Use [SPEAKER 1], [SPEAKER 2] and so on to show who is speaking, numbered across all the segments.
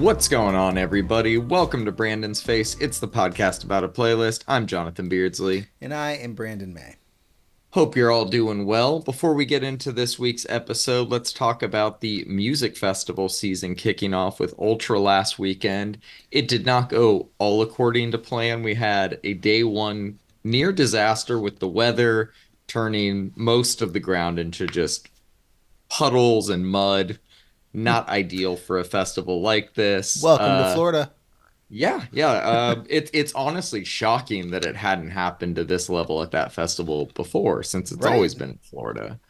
[SPEAKER 1] What's going on, everybody? Welcome to Brandon's Face. It's the podcast about a playlist. I'm Jonathan Beardsley.
[SPEAKER 2] And I am Brandon May.
[SPEAKER 1] Hope you're all doing well. Before we get into this week's episode, let's talk about the music festival season kicking off with Ultra last weekend. It did not go all according to plan. We had a day one near disaster with the weather turning most of the ground into just puddles and mud. Not ideal for a festival like this.
[SPEAKER 2] Welcome to Florida.
[SPEAKER 1] Yeah. It's honestly shocking that it hadn't happened to this level at that festival before, since it's
[SPEAKER 2] Right.
[SPEAKER 1] always been in Florida.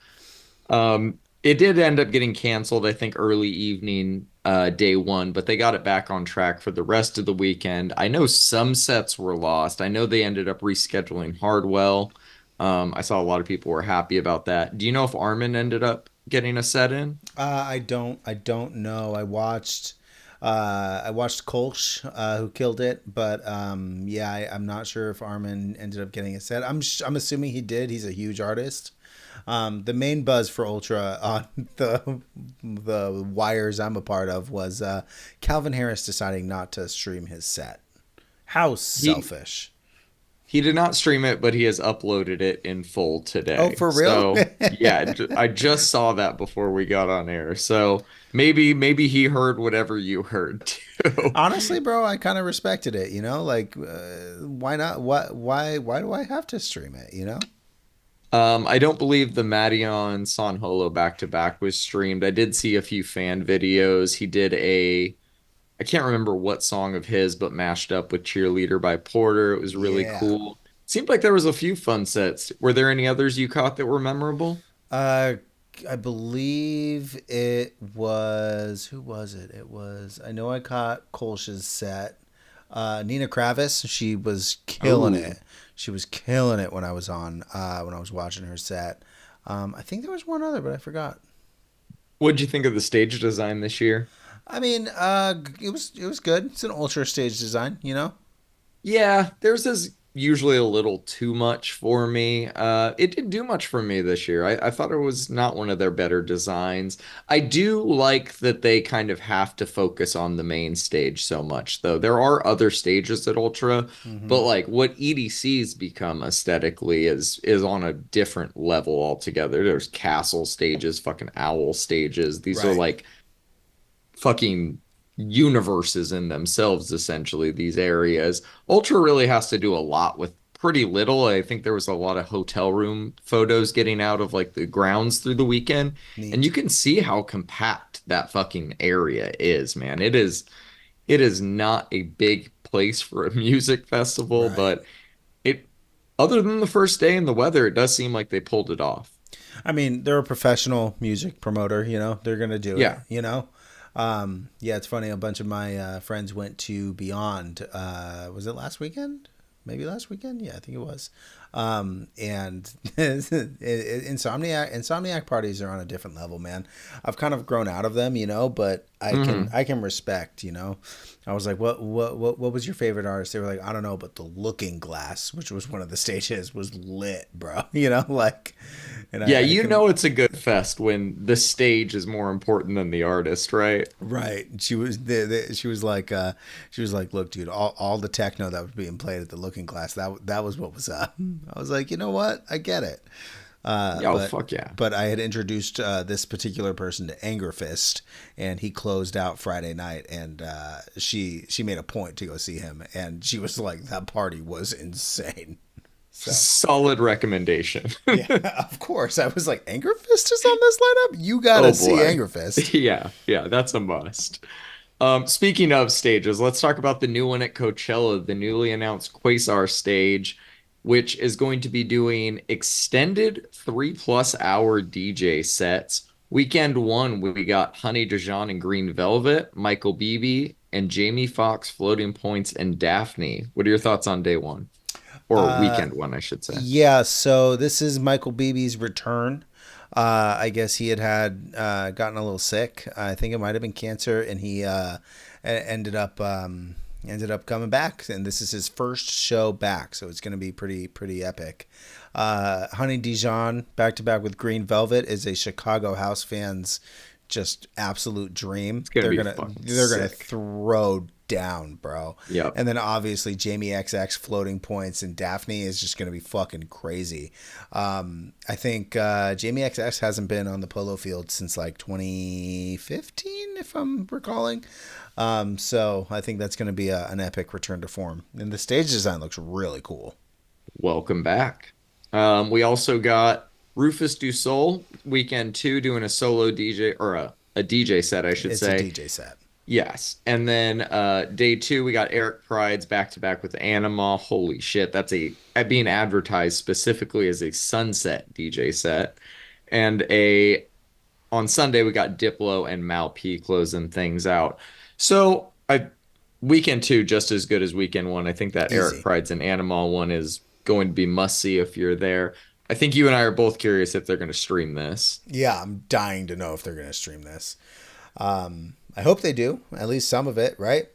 [SPEAKER 1] It did end up getting canceled, I think, early evening, day one, but they got it back on track for the rest of the weekend. I know some sets were lost. I know they ended up rescheduling Hardwell. I saw a lot of people were happy about that. Do you know if Armin ended up getting a set in?
[SPEAKER 2] I don't know. I watched Kolsch, who killed it, but yeah, I'm not sure if Armin ended up getting a set. I'm assuming he did. He's a huge artist. The main buzz for Ultra on the wires I'm a part of was Calvin Harris deciding not to stream his set. How
[SPEAKER 1] He
[SPEAKER 2] selfish.
[SPEAKER 1] He did not stream it, but he has uploaded it in full
[SPEAKER 2] Oh,
[SPEAKER 1] today.
[SPEAKER 2] for real?
[SPEAKER 1] So, yeah, I just saw that before we got on air. So maybe he heard whatever you heard too.
[SPEAKER 2] Honestly, bro, I kind of respected it. Like why not? Why do I have to stream it?
[SPEAKER 1] I don't believe the Madeon San Holo back to back was streamed. I did see a few fan videos. He did I can't remember what song of his, but mashed up with Cheerleader by Porter. It was really
[SPEAKER 2] Yeah.
[SPEAKER 1] cool. Seemed like there was a few fun sets. Were there any others you caught that were memorable?
[SPEAKER 2] Uh, I believe it was, who was it? I know I caught Kolsch's set. Nina Kravis, she was killing
[SPEAKER 1] Oh,
[SPEAKER 2] it. She was killing it when I was when I was watching her set. I think there was one other, but I forgot.
[SPEAKER 1] what'd you think of the stage design this year?
[SPEAKER 2] I mean, it was good. It's an ultra stage design.
[SPEAKER 1] Yeah, theirs is usually a little too much for me. It didn't do much for me this year. I thought it was not one of their better designs. I do like that they kind of have to focus on the main stage so much, though. There are other stages at Ultra,
[SPEAKER 2] Mm-hmm.
[SPEAKER 1] but like what EDC's become aesthetically is on a different level altogether. There's castle stages, fucking owl stages. These are
[SPEAKER 2] Right.
[SPEAKER 1] like fucking universes in themselves, essentially, these areas. Ultra really has to do a lot with pretty little. I think there was a lot of hotel room photos getting out of like the grounds through the weekend, and you
[SPEAKER 2] Neat.
[SPEAKER 1] can see how compact that fucking area is, man. It is not a big place for a music festival,
[SPEAKER 2] Right.
[SPEAKER 1] but it other than the first day and the weather, it does seem like they pulled it off.
[SPEAKER 2] I mean, they're a professional music promoter, they're going to do it. Yeah, it's funny. A bunch of my friends went to Beyond. Was it last weekend? Maybe last weekend? Yeah, I think it was. And Insomniac parties are on a different level, man. I've kind of grown out of them, but I can
[SPEAKER 1] Mhm.
[SPEAKER 2] I can respect. I was like, what was your favorite artist? They were like, I don't know, but the Looking Glass, which was one of the stages, was lit, bro. Like, and
[SPEAKER 1] Yeah,
[SPEAKER 2] I
[SPEAKER 1] you
[SPEAKER 2] can.
[SPEAKER 1] know it's a good fest when the stage is more important than the artist, right?
[SPEAKER 2] Right. She was like, look, dude, all the techno that was being played at the Looking Glass, that was what was up. I was like, you know what? I get it. Uh,
[SPEAKER 1] Yeah, oh,
[SPEAKER 2] but
[SPEAKER 1] fuck yeah.
[SPEAKER 2] but I had introduced this particular person to Anger Fist, and he closed out Friday night, and she made a point to go see him, and she was like, that party was insane. So
[SPEAKER 1] Solid recommendation.
[SPEAKER 2] yeah, of course, I was like, Anger Fist is on this lineup. You gotta
[SPEAKER 1] Oh
[SPEAKER 2] see
[SPEAKER 1] boy.
[SPEAKER 2] Anger Fist.
[SPEAKER 1] Yeah, that's a must. Speaking of stages, let's talk about the new one at Coachella, the newly announced Quasar stage, which is going to be doing extended 3+ hour DJ sets. Weekend one, we got Honey Dijon and Green Velvet, Michael Beebe, and Jamie Foxx, Floating Points, and Daphne. What are your thoughts on day one? Or
[SPEAKER 2] Uh,
[SPEAKER 1] weekend one, I should say.
[SPEAKER 2] Yeah, so this is Michael Beebe's return. I guess he had gotten a little sick. I think it might have been cancer, and he ended up coming back. And this is his first show back, so it's going to be pretty epic. Honey Dijon back to back with Green Velvet is a Chicago house fans just absolute dream.
[SPEAKER 1] It's gonna
[SPEAKER 2] They're
[SPEAKER 1] be
[SPEAKER 2] gonna
[SPEAKER 1] fucking
[SPEAKER 2] they're gonna
[SPEAKER 1] sick.
[SPEAKER 2] throw down, bro.
[SPEAKER 1] Yep.
[SPEAKER 2] And then obviously Jamie XX floating points and Daphne is just gonna be fucking crazy. I think Jamie XX hasn't been on the polo field since like 2015, if I'm recalling. So I think that's gonna be an epic return to form. And the stage design looks really cool.
[SPEAKER 1] Welcome back. We also got Rufus Du Sol, weekend two, doing a solo DJ or a DJ set, I should
[SPEAKER 2] It's a
[SPEAKER 1] say.
[SPEAKER 2] DJ set.
[SPEAKER 1] Yes. And then day two, we got Eric Pride's back to back with Anima. Holy shit, that's being advertised specifically as a sunset DJ set. And a on Sunday we got Diplo and Mal P closing things out. So I weekend two just as good as weekend one. I think that Eric
[SPEAKER 2] Easy.
[SPEAKER 1] Pride's and Animal one is going to be must see if you're there. I think you and I are both curious if they're going to stream this.
[SPEAKER 2] Yeah, I'm dying to know if they're gonna stream this. I hope they do, at least some of it, right?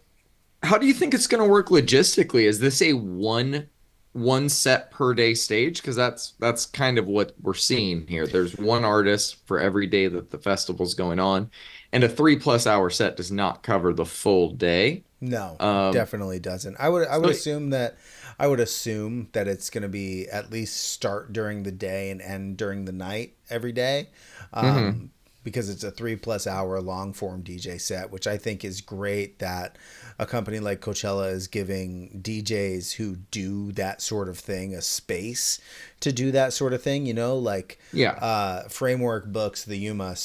[SPEAKER 1] How do you think it's going to work logistically? Is this a one set per day stage? Because that's kind of what we're seeing here. There's one artist for every day that the festival's going on, and a 3+ hour set does not cover the full day.
[SPEAKER 2] No,
[SPEAKER 1] Um,
[SPEAKER 2] definitely doesn't. I would
[SPEAKER 1] so
[SPEAKER 2] assume that it's going to be at least start during the day and end during the night every day.
[SPEAKER 1] mhm.
[SPEAKER 2] Because it's a 3+ hour long form DJ set, which I think is great that a company like Coachella is giving DJs who do that sort of thing a space to do that sort of thing, like
[SPEAKER 1] Yeah,
[SPEAKER 2] Framework books the Yuma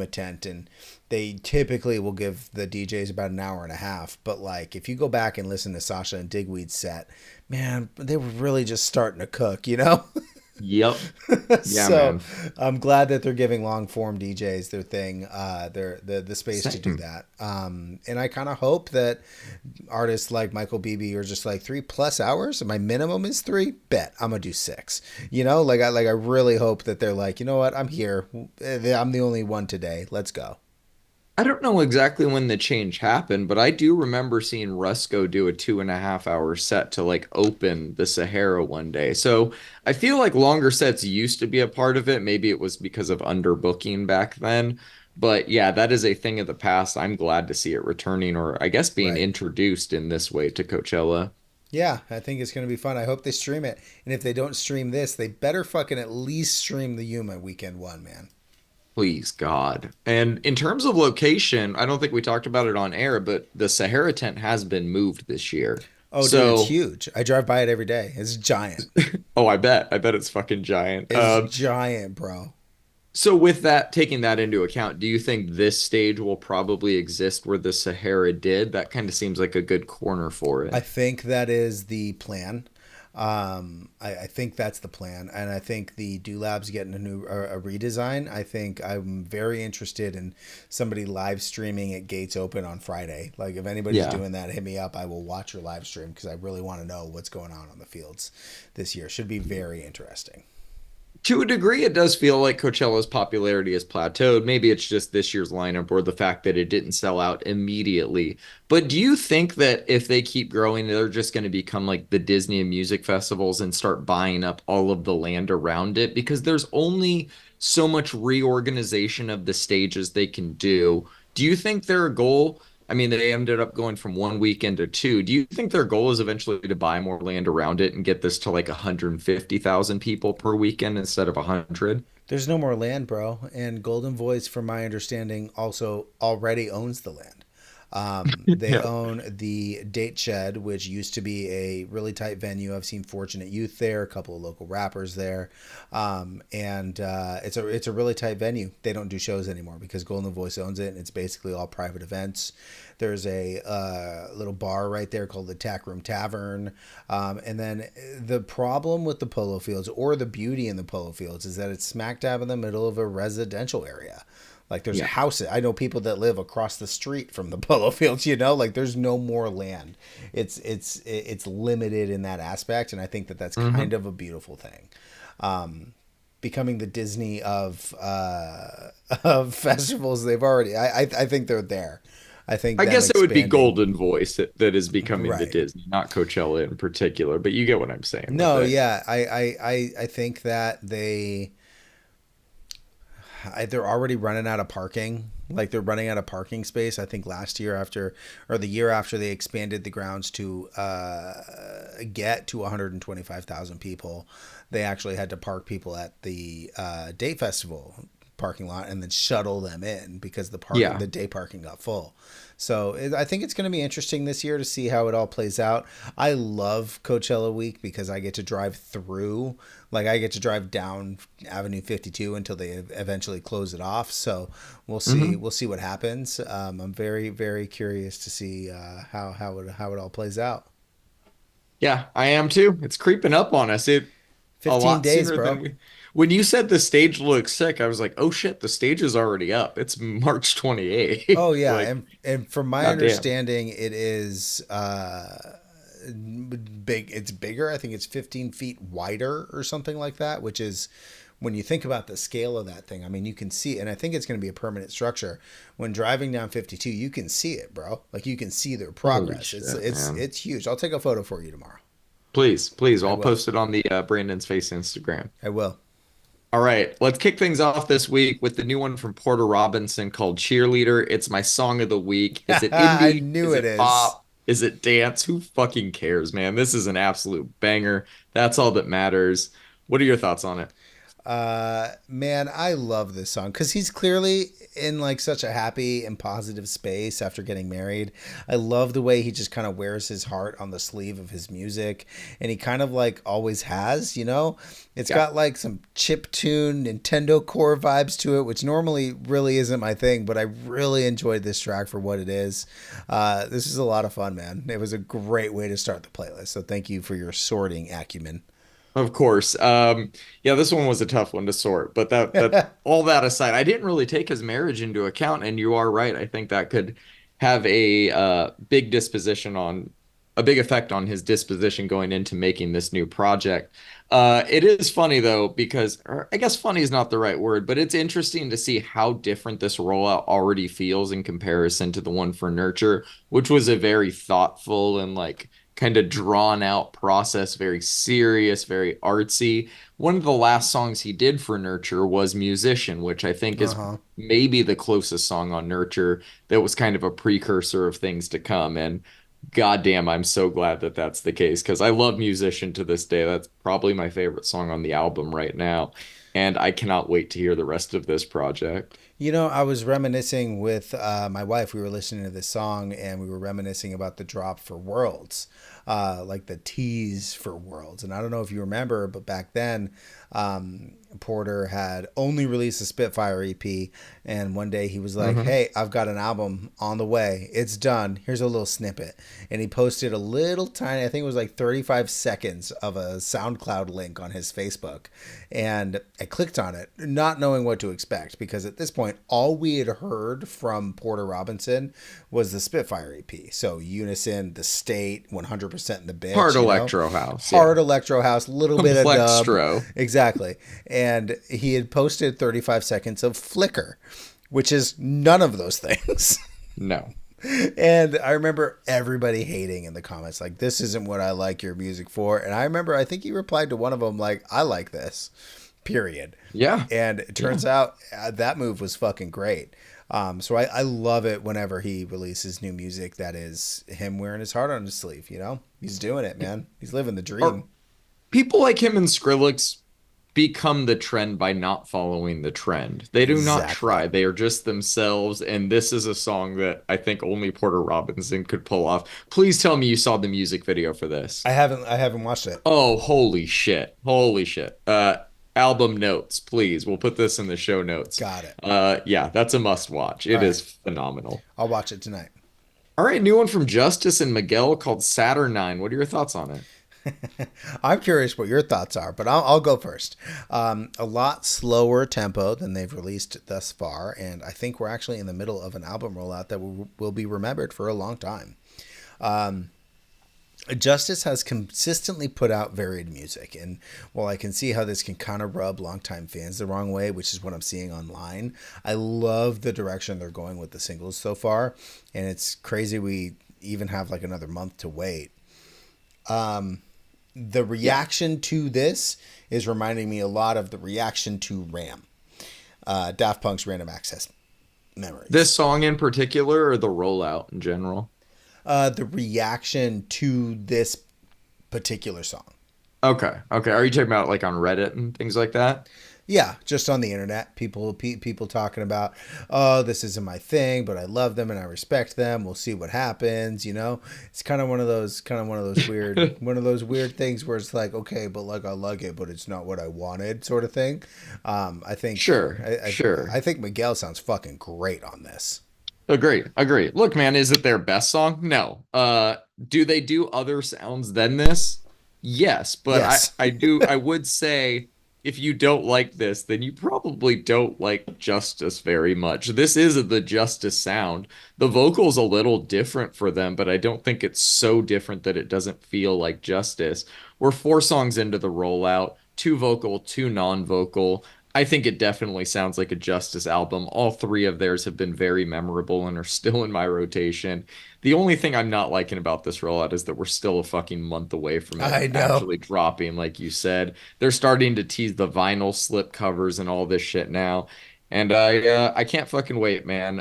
[SPEAKER 2] tent, and they typically will give the DJs about an hour and a half. But like if you go back and listen to Sasha and Digweed's set, man, they were really just starting to cook.
[SPEAKER 1] yep, yeah,
[SPEAKER 2] So
[SPEAKER 1] man.
[SPEAKER 2] I'm glad that they're giving long form DJs their thing, the space to do
[SPEAKER 1] Same.
[SPEAKER 2] that. And I kind of hope that artists like Michael Beebe are just like 3+ hours. My minimum is 3. Bet I'm gonna do 6. I really hope that they're like, you know what, I'm here. I'm the only one today. Let's go.
[SPEAKER 1] I don't know exactly when the change happened, but I do remember seeing Rusko do a 2.5 hour set to like open the Sahara one day. So I feel like longer sets used to be a part of it. Maybe it was because of underbooking back then. But yeah, that is a thing of the past. I'm glad to see it returning, or I guess being
[SPEAKER 2] Right.
[SPEAKER 1] introduced in this way to Coachella.
[SPEAKER 2] Yeah, I think it's going to be fun. I hope they stream it. And if they don't stream this, they better fucking at least stream the Yuma weekend one, man.
[SPEAKER 1] Please, God. And in terms of location, I don't think we talked about it on air, but the Sahara tent has been moved this year.
[SPEAKER 2] Oh, dude, it's
[SPEAKER 1] So,
[SPEAKER 2] huge. I drive by it every day. It's giant.
[SPEAKER 1] oh, I bet. I bet it's fucking giant.
[SPEAKER 2] It's giant, bro.
[SPEAKER 1] So with that, taking that into account, do you think this stage will probably exist where the Sahara did? That kind of seems like a good corner for
[SPEAKER 2] I
[SPEAKER 1] it.
[SPEAKER 2] think that is the plan. I think that's the plan, and I think the Do Lab's getting a redesign. I think I'm very interested in somebody live streaming at Gates Open on Friday. Like if anybody's
[SPEAKER 1] Yeah.
[SPEAKER 2] doing that, hit me up. I will watch your live stream because I really want to know what's going on the fields this year. Should be very interesting.
[SPEAKER 1] To a degree, it does feel like Coachella's popularity has plateaued. Maybe it's just this year's lineup or the fact that it didn't sell out immediately. But do you think that if they keep growing, they're just going to become like the Disney and music festivals and start buying up all of the land around it? Because there's only so much reorganization of the stages they can do. Do you think their goal? I mean, they ended up going from one weekend to two. Do you think their goal is eventually to buy more land around it and get this to like 150,000 people per weekend instead of 100?
[SPEAKER 2] There's no more land, bro. And Golden Voice, from my understanding, also already owns the land. They
[SPEAKER 1] Yeah.
[SPEAKER 2] own the Date Shed, which used to be a really tight venue. I've seen Fortunate Youth there, a couple of local rappers there, and it's a really tight venue. They don't do shows anymore because Golden Voice owns it, and it's basically all private events. There's a little bar right there called the Tack Room Tavern, and then the problem with the polo fields, or the beauty in the polo fields, is that it's smack dab in the middle of a residential area. Like there's
[SPEAKER 1] Yeah.
[SPEAKER 2] houses. I know people that live across the street from the polo fields. Like there's no more land. It's limited in that aspect, and I think that that's kind
[SPEAKER 1] Hmm.
[SPEAKER 2] of a beautiful thing. Becoming the Disney of festivals, they've already. I think they're there. I think
[SPEAKER 1] I
[SPEAKER 2] them
[SPEAKER 1] guess it would be
[SPEAKER 2] expanding.
[SPEAKER 1] Golden Voice that is becoming the
[SPEAKER 2] Right.
[SPEAKER 1] Disney, not Coachella in particular, but you get what I'm saying with
[SPEAKER 2] No,
[SPEAKER 1] it.
[SPEAKER 2] yeah, I think that they. they're already running out of parking. Like they're running out of parking space. I think last year after, or the year after, they expanded the grounds to get to 125,000 people. They actually had to park people at the day festival parking lot and then shuttle them in because
[SPEAKER 1] Yeah.
[SPEAKER 2] the day parking got full. So I think it's going to be interesting this year to see how it all plays out. I love Coachella week because I get to drive through, like I get to drive down Avenue 52 until they eventually close it off. So we'll see.
[SPEAKER 1] Hmm.
[SPEAKER 2] We'll see what happens. I'm very, very curious to see how it all plays out.
[SPEAKER 1] Yeah, I am too. It's creeping up on us. It a
[SPEAKER 2] 15
[SPEAKER 1] lot
[SPEAKER 2] days,
[SPEAKER 1] sooner
[SPEAKER 2] bro.
[SPEAKER 1] than we. When you said the stage looks sick, I was like, "Oh shit, the stage is already up. It's March
[SPEAKER 2] Oh
[SPEAKER 1] 28th."
[SPEAKER 2] yeah,
[SPEAKER 1] Like,
[SPEAKER 2] and from my
[SPEAKER 1] goddamn.
[SPEAKER 2] understanding, it is big. It's bigger. I think it's 15 feet wider or something like that. Which is, when you think about the scale of that thing, I mean, you can see, and I think it's going to be a permanent structure. When driving down 52, you can see it, bro. Like you can see their
[SPEAKER 1] Holy
[SPEAKER 2] progress.
[SPEAKER 1] shit, man.
[SPEAKER 2] It's huge. I'll take a photo for you tomorrow.
[SPEAKER 1] Please, please,
[SPEAKER 2] I
[SPEAKER 1] I'll
[SPEAKER 2] will.
[SPEAKER 1] post it on the Brandon's Face Instagram.
[SPEAKER 2] I will.
[SPEAKER 1] All right, let's kick things off this week with the new one from Porter Robinson called Cheerleader. It's my song of the week. Is it
[SPEAKER 2] I
[SPEAKER 1] indie?
[SPEAKER 2] knew
[SPEAKER 1] Is
[SPEAKER 2] it
[SPEAKER 1] it
[SPEAKER 2] is.
[SPEAKER 1] pop? Is it dance? Who fucking cares, man? This is an absolute banger. That's all that matters. What are your thoughts on it?
[SPEAKER 2] Man, I love this song because he's clearly in like such a happy and positive space after getting married. I love the way he just kind of wears his heart on the sleeve of his music, and he kind of like always has, you know. It's
[SPEAKER 1] Yeah.
[SPEAKER 2] got like some chip tune Nintendo core vibes to it, which normally really isn't my thing, but I really enjoyed this track for what it is. This is a lot of fun, man. It was a great way to start the playlist. So thank you for your sorting acumen.
[SPEAKER 1] Of course. Yeah, this one was a tough one to sort, but that all that aside, I didn't really take his marriage into account, and you are right. I think that could have a big effect on his disposition going into making this new project. It is funny though, because or I guess funny is not the right word, but it's interesting to see how different this rollout already feels in comparison to the one for Nurture, which was a very thoughtful and like kind of drawn out process, very serious, very artsy. One of the last songs he did for Nurture was Musician, which I think
[SPEAKER 2] Uh
[SPEAKER 1] is
[SPEAKER 2] huh.
[SPEAKER 1] maybe the closest song on Nurture that was kind of a precursor of things to come. And goddamn, I'm so glad that that's the case because I love Musician to this day. That's probably my favorite song on the album right now. And I cannot wait to hear the rest of this project.
[SPEAKER 2] You know, I was reminiscing with my wife. We were listening to this song and we were reminiscing about the drop for Worlds, like the tease for Worlds. And I don't know if you remember, but back then, Porter had only released a Spitfire EP. And one day he was like,
[SPEAKER 1] Hmm.
[SPEAKER 2] "Hey, I've got an album on the way. It's done. Here's a little snippet." And he posted a little tiny, I think it was like 35 seconds of a SoundCloud link on his Facebook. And I clicked on it, not knowing what to expect, because at this point, all we had heard from Porter Robinson was the Spitfire EP. So Unison, The State, 100% in the
[SPEAKER 1] Hard
[SPEAKER 2] bitch, you know?
[SPEAKER 1] Electro House,
[SPEAKER 2] Hard
[SPEAKER 1] yeah.
[SPEAKER 2] electro house, little bit of dub.
[SPEAKER 1] Complextro.
[SPEAKER 2] Exactly. And he had posted 35 seconds of Flicker, which is none of those things.
[SPEAKER 1] No.
[SPEAKER 2] And I remember everybody hating in the comments, like, "This isn't what I like your music for." And I remember, I think he replied to one of them, like, "I like this, period."
[SPEAKER 1] Yeah.
[SPEAKER 2] And it
[SPEAKER 1] Yeah.
[SPEAKER 2] turns out that move was fucking great. So I love it whenever he releases new music that is him wearing his heart on his sleeve, you know? He's doing it, man. He's living the
[SPEAKER 1] Are
[SPEAKER 2] dream.
[SPEAKER 1] people like him and Skrillex become the trend by not following the trend? They do not
[SPEAKER 2] Exactly.
[SPEAKER 1] try. They are just themselves, and this is a song that I think only Porter Robinson could pull off. Please tell me you saw the music video for this.
[SPEAKER 2] I haven't watched it.
[SPEAKER 1] Oh, holy shit. Holy shit. Album notes, please. We'll put this in the show notes.
[SPEAKER 2] Got it.
[SPEAKER 1] Yeah, that's a must watch.
[SPEAKER 2] All
[SPEAKER 1] It
[SPEAKER 2] right.
[SPEAKER 1] is phenomenal.
[SPEAKER 2] I'll watch it tonight.
[SPEAKER 1] All right, new one from Justice and Miguel called Saturnine. What are your thoughts on it?
[SPEAKER 2] I'm curious what your thoughts are, but I'll go first. A lot slower tempo than they've released thus far, and I think we're actually in the middle of an album rollout that will be remembered for a long time. Justice has consistently put out varied music, and while I can see how this can kind of rub longtime fans the wrong way, which is what I'm seeing online, I love the direction they're going with the singles so far, and it's crazy we even have like another month to wait. The
[SPEAKER 1] Yeah.
[SPEAKER 2] reaction to this is reminding me a lot of the reaction to Ram. Daft Punk's Random Access
[SPEAKER 1] This
[SPEAKER 2] Memories.
[SPEAKER 1] song in particular or the rollout in general?
[SPEAKER 2] The reaction to this particular song.
[SPEAKER 1] Okay. Okay. Are you talking about like on Reddit and things like that?
[SPEAKER 2] Yeah, just on the internet, people talking about, oh, this isn't my thing, but I love them and I respect them. We'll see what happens. It's kind of one of those weird things where it's like, okay, but like I like it, but it's not what I wanted, sort of thing. I think
[SPEAKER 1] Sure.
[SPEAKER 2] I
[SPEAKER 1] Sure.
[SPEAKER 2] think Miguel sounds fucking great on this.
[SPEAKER 1] Agree. Agree. Look, man, is it their best song? No. Do they do other sounds than this? Yes, but I
[SPEAKER 2] Yes,
[SPEAKER 1] I do I would say if you don't like this, then you probably don't like Justice very much. This is the Justice sound. The vocal's a little different for them, but I don't think it's so different that it doesn't feel like Justice. We're 4 songs into the rollout, two vocal, two non-vocal. I think it definitely sounds like a Justice album. All 3 of theirs have been very memorable and are still in my rotation. The only thing I'm not liking about this rollout is that we're still a fucking month away from it
[SPEAKER 2] I know.
[SPEAKER 1] actually dropping, like you said. They're starting to tease the vinyl slip covers and all this shit now. And I can't fucking wait, man.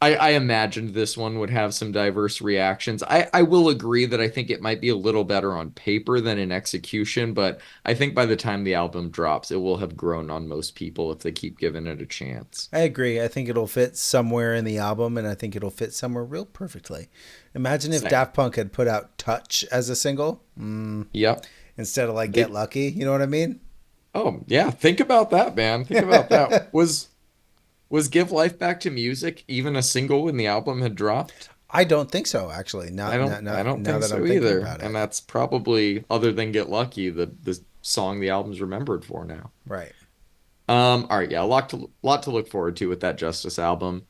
[SPEAKER 1] I imagined this one would have some diverse reactions. I will agree that I think it might be a little better on paper than in execution, but I think by the time the album drops, it will have grown on most people if they keep giving it a chance.
[SPEAKER 2] I agree. I think it'll fit somewhere in the album, and I think it'll fit somewhere real perfectly. Imagine if
[SPEAKER 1] Same.
[SPEAKER 2] Daft Punk had put out "Touch" as a single.
[SPEAKER 1] Yep.
[SPEAKER 2] Instead of like Get
[SPEAKER 1] They,
[SPEAKER 2] Lucky. You know what I mean?
[SPEAKER 1] oh, yeah. Think about that, man. Think about that. Was Give Life Back to Music even a single when the album had dropped?
[SPEAKER 2] I don't think so, actually.
[SPEAKER 1] I don't
[SPEAKER 2] Now
[SPEAKER 1] think
[SPEAKER 2] that I'm
[SPEAKER 1] so
[SPEAKER 2] thinking
[SPEAKER 1] either.
[SPEAKER 2] about
[SPEAKER 1] And
[SPEAKER 2] it.
[SPEAKER 1] that's probably, other than Get Lucky, the song the album's remembered for now.
[SPEAKER 2] Right.
[SPEAKER 1] All right, yeah, a lot to look forward to with that Justice album.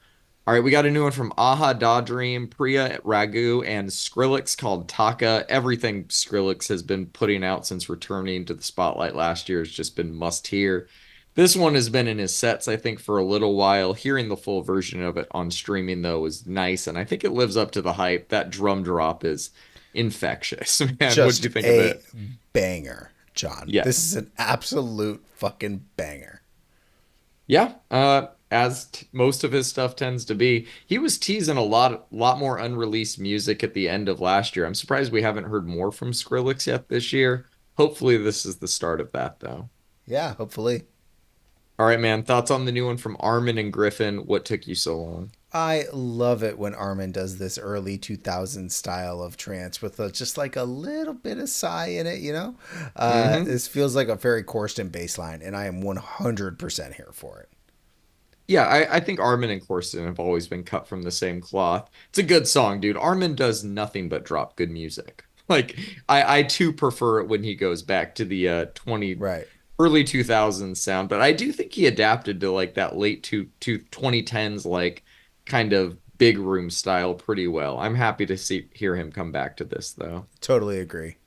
[SPEAKER 1] All right, we got a new one from Aha Daydream, Priya Ragu, and Skrillex called Taka. Everything Skrillex has been putting out since returning to the spotlight last year has just been must hear. This one has been in his sets, I think, for a little while. Hearing the full version of it on streaming, though, was nice, and I think it lives up to the hype. That drum drop is infectious, man. What'd
[SPEAKER 2] Just
[SPEAKER 1] you think of
[SPEAKER 2] a
[SPEAKER 1] it?
[SPEAKER 2] banger, John. This is
[SPEAKER 1] Yes.
[SPEAKER 2] an absolute fucking banger.
[SPEAKER 1] Yeah, as most of his stuff tends to be. He was teasing a lot more unreleased music at the end of last year. I'm surprised we haven't heard more from Skrillex yet this year. Hopefully, this is the start of that, though.
[SPEAKER 2] Yeah, hopefully.
[SPEAKER 1] All right, man. Thoughts on the new one from Armin and Griffin? What took you so long?
[SPEAKER 2] I love it when Armin does this early 2000s style of trance with just like a little bit of sigh in it, you know?
[SPEAKER 1] Hmm.
[SPEAKER 2] This feels like a very Corsten bass line, and I am 100% here for it.
[SPEAKER 1] Yeah, I think Armin and Corsten have always been cut from the same cloth. It's a good song, dude. Armin does nothing but drop good music. Like I too prefer it when he goes back to the 20
[SPEAKER 2] Right.
[SPEAKER 1] early 2000s sound, but I do think he adapted to like that late to 2010s like kind of big room style pretty well. I'm happy to see hear him come back to this though.
[SPEAKER 2] Totally agree.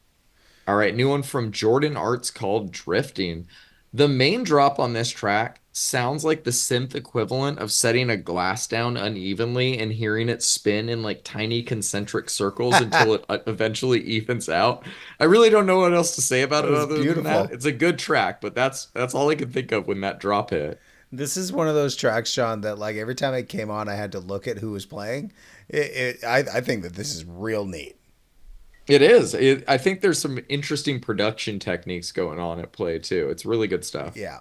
[SPEAKER 1] All right, new one from Jordan Arts called Drifting. The main drop on this track sounds like the synth equivalent of setting a glass down unevenly and hearing it spin in like tiny concentric circles until it eventually evens out. I really don't know what else to say about
[SPEAKER 2] That
[SPEAKER 1] it
[SPEAKER 2] was
[SPEAKER 1] other than that.
[SPEAKER 2] beautiful.
[SPEAKER 1] It's a good track, but that's all I could think of when that drop hit.
[SPEAKER 2] This is one of those tracks, Sean, that like every time it came on, I had to look at who was playing. I think that this is real neat.
[SPEAKER 1] It is. I think there's some interesting production techniques going on at play too. It's really good stuff.
[SPEAKER 2] Yeah.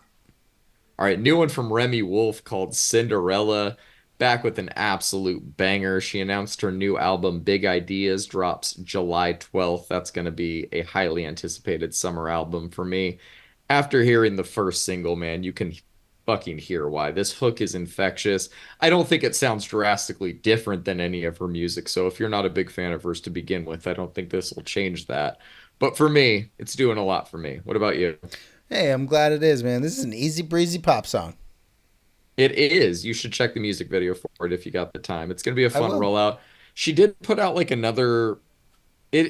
[SPEAKER 1] All right, new one from Remy Wolf called Cinderella. Back with an absolute banger. She announced her new album, Big Ideas, drops July 12th. That's going to be a highly anticipated summer album for me. After hearing the first single, man, you can fucking hear why. This hook is infectious. I don't think it sounds drastically different than any of her music. So if you're not a big fan of hers to begin with, I don't think this will change that. But for me, it's doing a lot for me. What about you?
[SPEAKER 2] Hey, I'm glad it is, man. This is an easy breezy pop song.
[SPEAKER 1] It is. You should check the music video for it if you got the time. It's going to be a
[SPEAKER 2] I
[SPEAKER 1] fun
[SPEAKER 2] will.
[SPEAKER 1] rollout. She did put out like another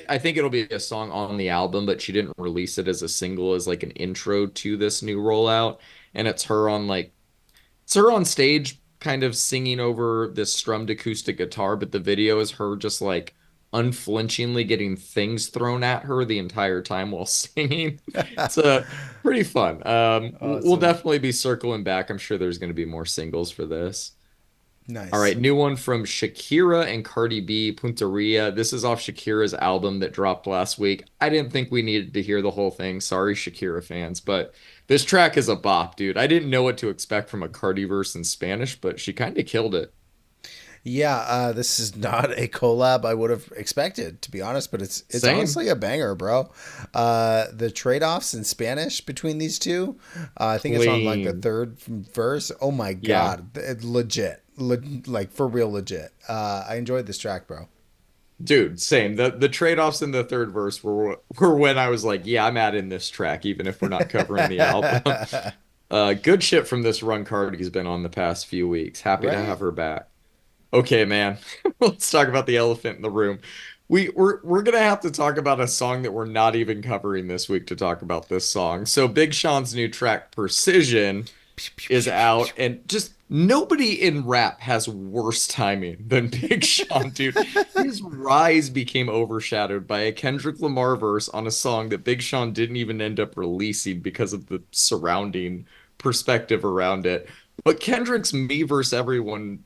[SPEAKER 1] I think it'll be a song on the album, but she didn't release it as a single as like an intro to this new rollout. And it's her on stage kind of singing over this strummed acoustic guitar, but the video is her just like unflinchingly getting things thrown at her the entire time while singing. It's pretty fun. We'll
[SPEAKER 2] Awesome.
[SPEAKER 1] definitely be circling back. I'm sure there's going to be more singles for this. All
[SPEAKER 2] Nice.
[SPEAKER 1] right, new one from Shakira and Cardi B, Punteria. This is off Shakira's album that dropped last week. I didn't think we needed to hear the whole thing. Sorry, Shakira fans, but this track is a bop, dude. I didn't know what to expect from a Cardi verse in Spanish, but she kind of killed it.
[SPEAKER 2] Yeah, this is not a collab I would have expected, to be honest, but it's
[SPEAKER 1] Same.
[SPEAKER 2] honestly a banger, bro. The trade-offs in Spanish between these two, I think it's on like the
[SPEAKER 1] Clean.
[SPEAKER 2] third verse. Oh my
[SPEAKER 1] Yeah.
[SPEAKER 2] god, legit, like for real, legit. I enjoyed this track, bro.
[SPEAKER 1] Dude, same. The trade-offs in the third verse were when I was like, yeah, I'm adding this track, even if we're not covering the album. Good shit from this run Cardi's been on the past few weeks. Happy to
[SPEAKER 2] Right?
[SPEAKER 1] have her back. Okay, man. Let's talk about the elephant in the room. We're gonna have to talk about a song that we're not even covering this week to talk about this song. So Big Sean's new track, Precision, is out, and just nobody in rap has worse timing than Big Sean, dude. His rise became overshadowed by a Kendrick Lamar verse on a song that Big Sean didn't even end up releasing because of the surrounding perspective around it. But Kendrick's Me Versus Everyone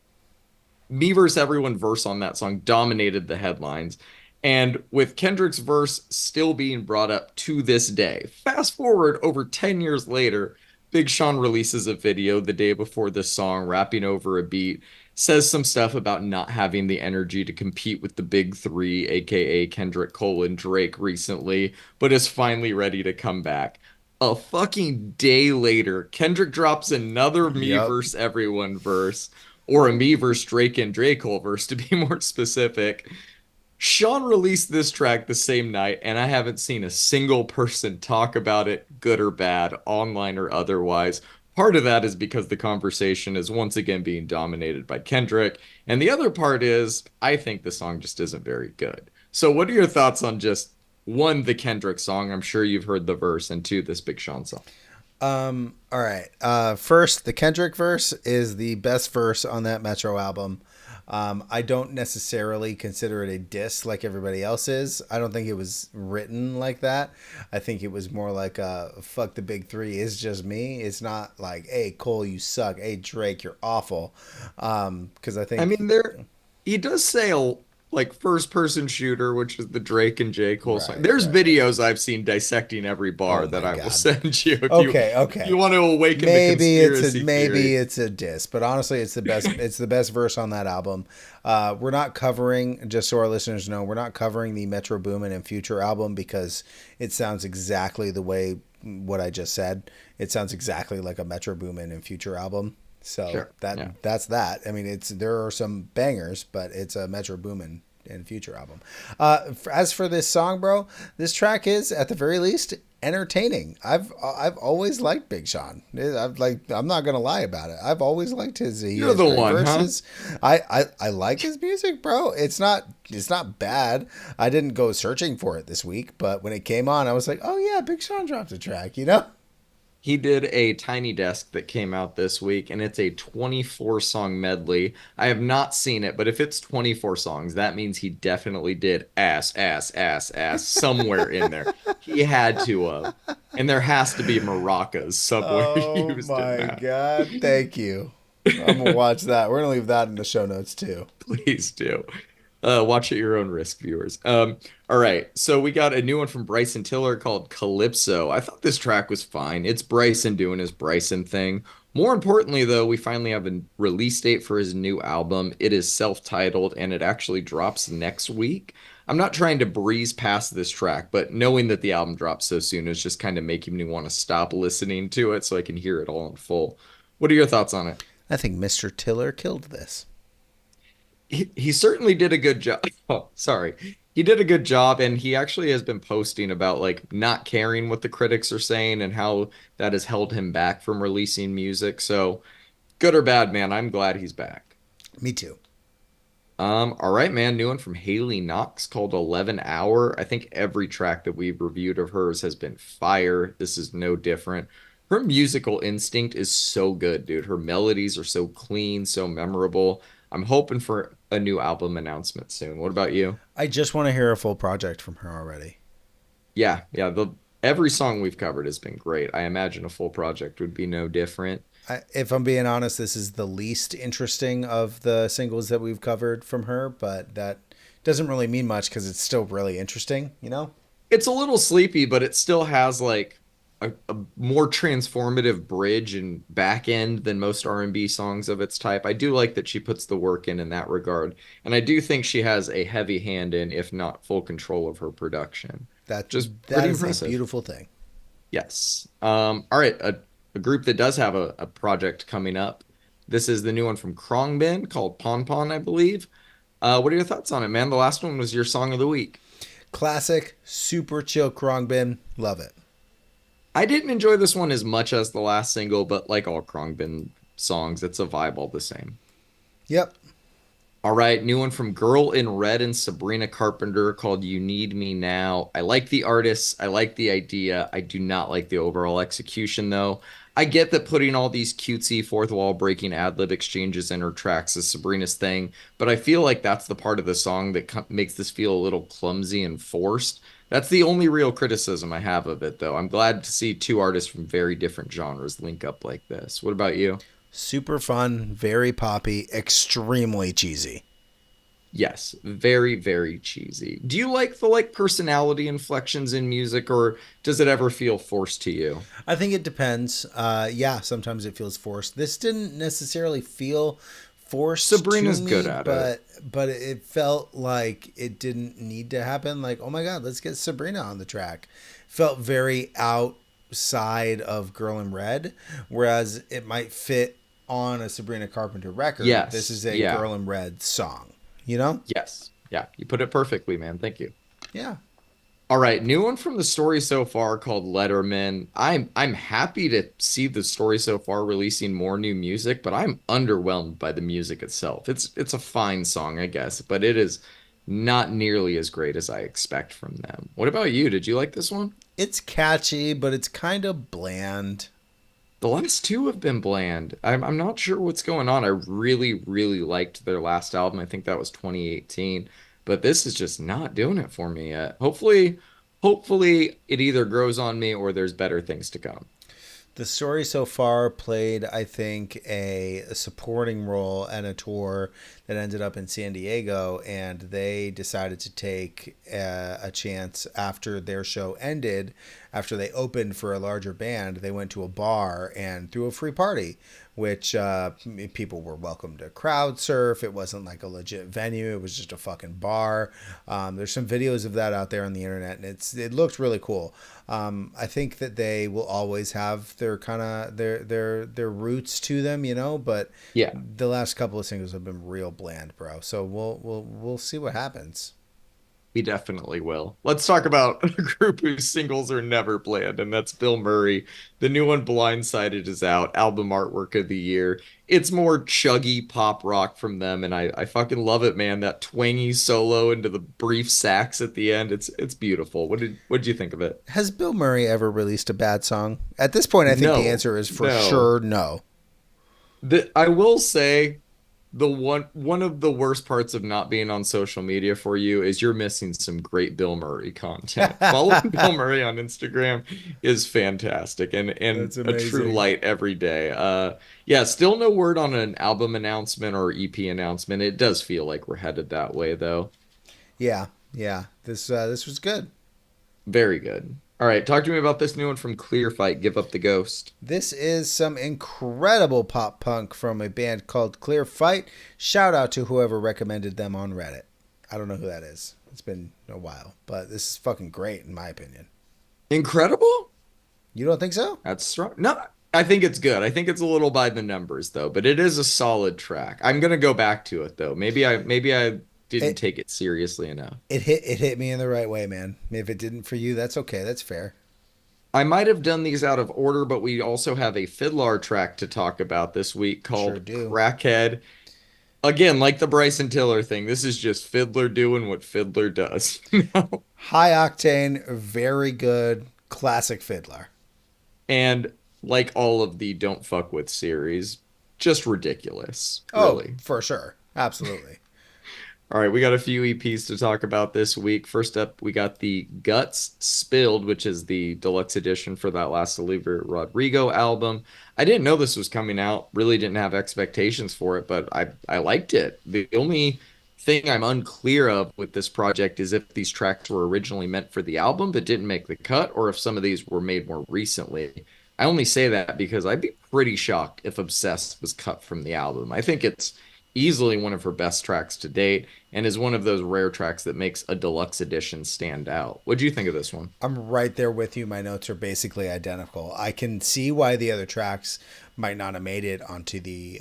[SPEAKER 1] verse on that song dominated the headlines. And with Kendrick's verse still being brought up to this day, fast forward over 10 years later, Big Sean releases a video the day before this song, rapping over a beat, says some stuff about not having the energy to compete with the big three, aka Kendrick Cole and Drake recently, but is finally ready to come back. A fucking day later, Kendrick drops another Me
[SPEAKER 2] Yep.
[SPEAKER 1] Versus Everyone verse, or a Me versus Drake and J. Cole verse to be more specific. Sean released this track the same night, and I haven't seen a single person talk about it, good or bad, online or otherwise. Part of that is because the conversation is once again being dominated by Kendrick, and the other part is I think the song just isn't very good. So, what are your thoughts on just one, the Kendrick song? I'm sure you've heard the verse, and two, this Big Sean song.
[SPEAKER 2] All right. First, the Kendrick verse is the best verse on that Metro album. I don't necessarily consider it a diss like everybody else is. I don't think it was written like that. I think it was more like fuck the big three, it's just me. It's not like, hey, Cole, you suck. Hey, Drake, you're awful. Because I
[SPEAKER 1] I
[SPEAKER 2] think,
[SPEAKER 1] mean, he does say like first person shooter, which is the Drake and J. Cole song.
[SPEAKER 2] right,
[SPEAKER 1] There's
[SPEAKER 2] right, right.
[SPEAKER 1] videos I've seen dissecting every
[SPEAKER 2] Oh
[SPEAKER 1] bar that
[SPEAKER 2] my
[SPEAKER 1] I will
[SPEAKER 2] God.
[SPEAKER 1] send you
[SPEAKER 2] Okay,
[SPEAKER 1] if you
[SPEAKER 2] okay.
[SPEAKER 1] want to awaken the
[SPEAKER 2] Maybe
[SPEAKER 1] conspiracy theory.
[SPEAKER 2] it's a diss, but honestly, it's the best. It's the best verse on that album. We're not covering, just so our listeners know, we're not covering the Metro Boomin and Future album because it sounds exactly the way what I just said. It sounds exactly like a Metro Boomin and Future album. So
[SPEAKER 1] Sure. Yeah.
[SPEAKER 2] that's that. I mean, it's there are some bangers, but it's a Metro Boomin and Future album. As for this song, bro, this track is at the very least entertaining. I've always liked Big Sean. I'm not gonna lie about it. I've always liked his he
[SPEAKER 1] You're
[SPEAKER 2] has
[SPEAKER 1] the
[SPEAKER 2] great
[SPEAKER 1] one, huh?
[SPEAKER 2] verses. I like his music, bro. It's not bad. I didn't go searching for it this week, but when it came on, I was like, oh yeah, Big Sean dropped a track. You know?
[SPEAKER 1] He did a Tiny Desk that came out this week, and it's a 24 song medley. I have not seen it, but if it's 24 songs, that means he definitely did ass somewhere in there. He had to have. And there has to be maracas somewhere
[SPEAKER 2] Oh
[SPEAKER 1] used in
[SPEAKER 2] my
[SPEAKER 1] that.
[SPEAKER 2] god, thank you. I'm gonna watch that. We're gonna leave that in the show notes too.
[SPEAKER 1] Please do. Watch at your own risk, viewers. All right. So we got a new one from Bryson Tiller called Calypso. I thought this track was fine. It's Bryson doing his Bryson thing. More importantly, though, we finally have a release date for his new album. It is self-titled and it actually drops next week. I'm not trying to breeze past this track, but knowing that the album drops so soon is just kind of making me want to stop listening to it so I can hear it all in full. What are your thoughts on it?
[SPEAKER 2] I think Mr. Tiller killed this.
[SPEAKER 1] He certainly did a good job. Oh, sorry. He did a good job, and he actually has been posting about like not caring what the critics are saying and how that has held him back from releasing music. So, good or bad, man, I'm glad he's back.
[SPEAKER 2] Me too.
[SPEAKER 1] All right, man. New one from Haley Knox called 11 Hour. I think every track that we've reviewed of hers has been fire. This is no different. Her musical instinct is so good, dude. Her melodies are so clean, so memorable. I'm hoping for a new album announcement soon. What about you?
[SPEAKER 2] I just want to hear a full project from her already.
[SPEAKER 1] Yeah, yeah, the every song we've covered has been great. I imagine a full project would be no different.
[SPEAKER 2] If I'm being honest, this is the least interesting of the singles that we've covered from her, but that doesn't really mean much because it's still really interesting, you know?
[SPEAKER 1] It's a little sleepy, but it still has like a more transformative bridge and back end than most R&B songs of its type. I do like that she puts the work in that regard, and I do think she has a heavy hand in, if not full control of her production.
[SPEAKER 2] That
[SPEAKER 1] Just
[SPEAKER 2] that
[SPEAKER 1] pretty
[SPEAKER 2] is a
[SPEAKER 1] impressive.
[SPEAKER 2] beautiful thing.
[SPEAKER 1] Yes. All right. A group that does have a project coming up. This is the new one from Krongbin called Pon Pon, I believe. What are your thoughts on it, man? The last one was your song of the week.
[SPEAKER 2] Classic, super chill Krongbin. Love it.
[SPEAKER 1] I didn't enjoy this one as much as the last single, but like all Krongbin songs, it's a vibe all the same.
[SPEAKER 2] Yep.
[SPEAKER 1] All right, new one from Girl in Red and Sabrina Carpenter called You Need Me Now. I like the artists, I like the idea. I do not like the overall execution, though. I get that putting all these cutesy fourth wall breaking ad lib exchanges in her tracks is Sabrina's thing, but I feel like that's the part of the song that makes this feel a little clumsy and forced. That's the only real criticism I have of it, though. I'm glad to see two artists from very different genres link up like this. What about you?
[SPEAKER 2] Super fun, very poppy, extremely cheesy.
[SPEAKER 1] Yes, very, very cheesy. Do you like the like personality inflections in music, or does it ever feel forced to you?
[SPEAKER 2] I think it depends. Yeah, sometimes it feels forced. This didn't necessarily feel forced to
[SPEAKER 1] Sabrina's good
[SPEAKER 2] me,
[SPEAKER 1] at it.
[SPEAKER 2] but it felt like it didn't need to happen. Like, oh my god, let's get Sabrina on the track. Felt very outside of Girl in Red, whereas it might fit on a Sabrina Carpenter record. This
[SPEAKER 1] Yes,
[SPEAKER 2] is a
[SPEAKER 1] yeah,
[SPEAKER 2] Girl in Red song, you know?
[SPEAKER 1] yes, yeah. You put it perfectly, man. Thank you.
[SPEAKER 2] Yeah.
[SPEAKER 1] All right, new one from the story so far called Letterman. I'm happy to see the story so far releasing more new music, but I'm underwhelmed by the music itself. It's a fine song, I guess, but it is not nearly as great as I expect from them. What about you? Did you like this one?
[SPEAKER 2] It's catchy, but it's kind of bland.
[SPEAKER 1] The last two have been bland. I'm not sure what's going on. I really, really liked their last album. I think that was 2018, but this is just not doing it for me yet. Hopefully it either grows on me or there's better things to come.
[SPEAKER 2] The story so far played, I think, a supporting role and a tour that ended up in San Diego, and they decided to take a chance after their show ended. After they opened for a larger band, they went to a bar and threw a free party, which people were welcome to crowd surf. It wasn't like a legit venue; it was just a fucking bar. There's some videos of that out there on the internet, and it looked really cool. I think that they will always have their kind of their roots to them, you know. But
[SPEAKER 1] Yeah.
[SPEAKER 2] the last couple of singles have been real bland, bro. So we'll see what happens.
[SPEAKER 1] We definitely will. Let's talk about a group whose singles are never bland, and that's Bill Murray. The new one, Blindsided, is out. Album artwork of the year. It's more chuggy pop rock from them, and I fucking love it, man. That twangy solo into the brief sax at the end. It's beautiful. What did you think of it?
[SPEAKER 2] Has Bill Murray ever released a bad song? At this point, I think the
[SPEAKER 1] No,
[SPEAKER 2] answer is for
[SPEAKER 1] no.
[SPEAKER 2] sure no.
[SPEAKER 1] I will say the one of the worst parts of not being on social media for you is you're missing some great Bill Murray content. Following Bill Murray on Instagram is fantastic and
[SPEAKER 2] That's
[SPEAKER 1] a true
[SPEAKER 2] amazing.
[SPEAKER 1] light every day. Yeah, still no word on an album announcement or EP announcement. It does feel like we're headed that way though.
[SPEAKER 2] Yeah, yeah. This was good.
[SPEAKER 1] Very good. All right, talk to me about this new one from Clear Fight, Give Up the Ghost.
[SPEAKER 2] This is some incredible pop punk from a band called Clear Fight. Shout out to whoever recommended them on Reddit. I don't know who that is. It's been a while, but this is fucking great in my opinion.
[SPEAKER 1] Incredible?
[SPEAKER 2] You don't think so?
[SPEAKER 1] That's strong. No, I think it's good. I think it's a little by the numbers though, but it is a solid track. I'm gonna go back to it though. Maybe I didn't
[SPEAKER 2] It
[SPEAKER 1] take it seriously enough.
[SPEAKER 2] it hit me in the right way, man. If it didn't for you, that's okay. That's fair.
[SPEAKER 1] I might have done these out of order, but we also have a Fiddler track to talk about this week
[SPEAKER 2] Sure
[SPEAKER 1] called
[SPEAKER 2] do.
[SPEAKER 1] Crackhead. Again, like the Bryson Tiller thing, this is just Fiddler doing what Fiddler does.
[SPEAKER 2] High octane, very good, classic fiddler.
[SPEAKER 1] And like all of the Don't Fuck With series, just ridiculous,
[SPEAKER 2] Oh,
[SPEAKER 1] really.
[SPEAKER 2] for sure. Absolutely.
[SPEAKER 1] All right, we got a few EPs to talk about this week. First up, we got the Guts Spilled, which is the deluxe edition for that last Olivia Rodrigo album. I didn't know this was coming out, really didn't have expectations for it, but I liked it. The only thing I'm unclear of with this project is if these tracks were originally meant for the album but didn't make the cut, or if some of these were made more recently. I only say that because I'd be pretty shocked if Obsessed was cut from the album. I think it's easily one of her best tracks to date and is one of those rare tracks that makes a deluxe edition stand out. What do you think of this one?
[SPEAKER 2] I'm right there with you. My notes are basically identical. I can see why the other tracks might not have made it onto the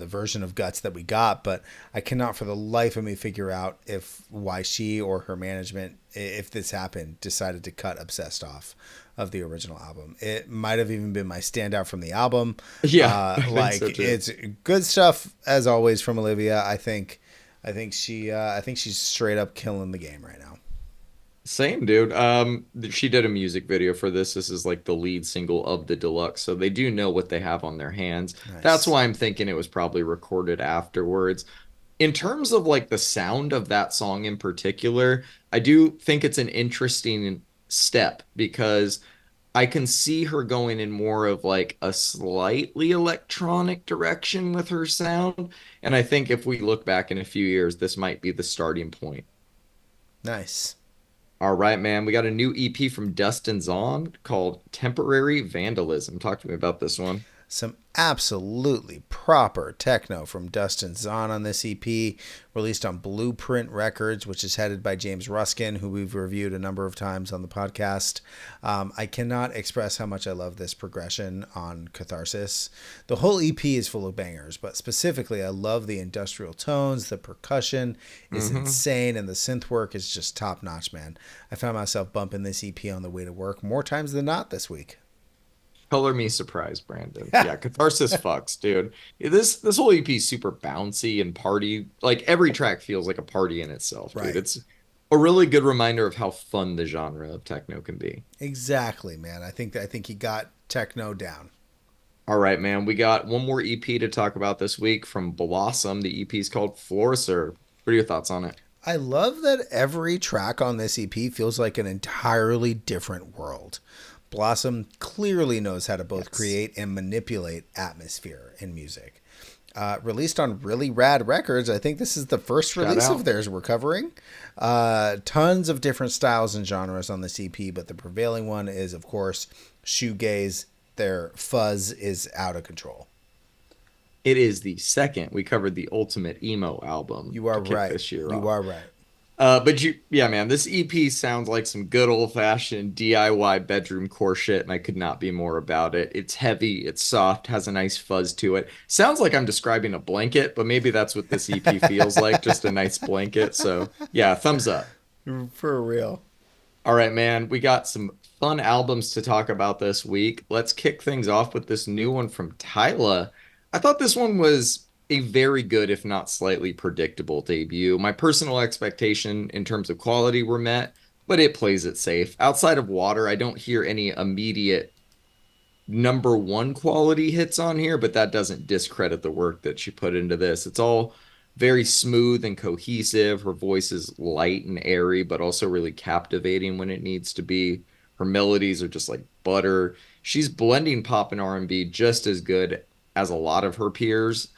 [SPEAKER 2] version of Guts that we got, but I cannot for the life of me figure out if why she or her management, if this happened, decided to cut Obsessed off of the original album. It might have even been my standout from the album.
[SPEAKER 1] Yeah, I think
[SPEAKER 2] Like
[SPEAKER 1] so too.
[SPEAKER 2] it's good stuff as always from Olivia. I think she's straight up killing the game right now.
[SPEAKER 1] Same, dude. She did a music video for this. This is like the lead single of the deluxe, so they do know what they have on their hands. That's
[SPEAKER 2] Nice.
[SPEAKER 1] why I'm thinking it was probably recorded afterwards. In terms of like the sound of that song in particular, I do think it's an interesting step because I can see her going in more of like a slightly electronic direction with her sound. And I think if we look back in a few years, this might be the starting point.
[SPEAKER 2] Nice.
[SPEAKER 1] All right, man. We got a new EP from Dustin Zahn called Temporary Vandalism. Talk to me about this one.
[SPEAKER 2] Some absolutely proper techno from Dustin Zahn on this EP, released on Blueprint Records, which is headed by James Ruskin, who we've reviewed a number of times on the podcast. I cannot express how much I love this progression on Catharsis. The whole EP is full of bangers, but specifically, I love the industrial tones. The percussion is
[SPEAKER 1] Hmm.
[SPEAKER 2] insane, and the synth work is just top notch, man. I found myself bumping this EP on the way to work more times than not this week.
[SPEAKER 1] Color me surprised, Brandon. Yeah, Catharsis fucks, dude. This whole EP is super bouncy and party. Like every track feels like a party in itself, dude.
[SPEAKER 2] Right.
[SPEAKER 1] It's a really good reminder of how fun the genre of techno can be.
[SPEAKER 2] Exactly, man. I think he got techno down.
[SPEAKER 1] All right, man. We got one more EP to talk about this week from Blossom. The EP is called Floriser. What are your thoughts on it?
[SPEAKER 2] I love that every track on this EP feels like an entirely different world. Blossom clearly knows how to both
[SPEAKER 1] Yes.
[SPEAKER 2] create and manipulate atmosphere in music. Released on Really Rad Records, I think this is the first
[SPEAKER 1] Shout
[SPEAKER 2] release of
[SPEAKER 1] out.
[SPEAKER 2] theirs we're covering. Tons of different styles and genres on this EP, but the prevailing one is, of course, shoegaze. Their fuzz is out of control.
[SPEAKER 1] It is the second. We covered the Ultimate Emo album
[SPEAKER 2] You
[SPEAKER 1] to
[SPEAKER 2] are
[SPEAKER 1] kick
[SPEAKER 2] right.
[SPEAKER 1] this year
[SPEAKER 2] You
[SPEAKER 1] off.
[SPEAKER 2] are right.
[SPEAKER 1] Yeah, man, this EP sounds like some good old-fashioned DIY bedroom core shit, and I could not be more about it. It's heavy, it's soft, has a nice fuzz to it. Sounds like I'm describing a blanket, but maybe that's what this EP feels like, just a nice blanket. So, yeah, thumbs up.
[SPEAKER 2] For real.
[SPEAKER 1] All right, man, we got some fun albums to talk about this week. Let's kick things off with this new one from Tyla. I thought this one was a very good, if not slightly predictable debut. My personal expectation in terms of quality were met, but it plays it safe. Outside of Water, I don't hear any immediate number one quality hits on here, but that doesn't discredit the work that she put into this. It's all very smooth and cohesive. Her voice is light and airy, but also really captivating when it needs to be. Her melodies are just like butter. She's blending pop and R&B just as good as a lot of her peers.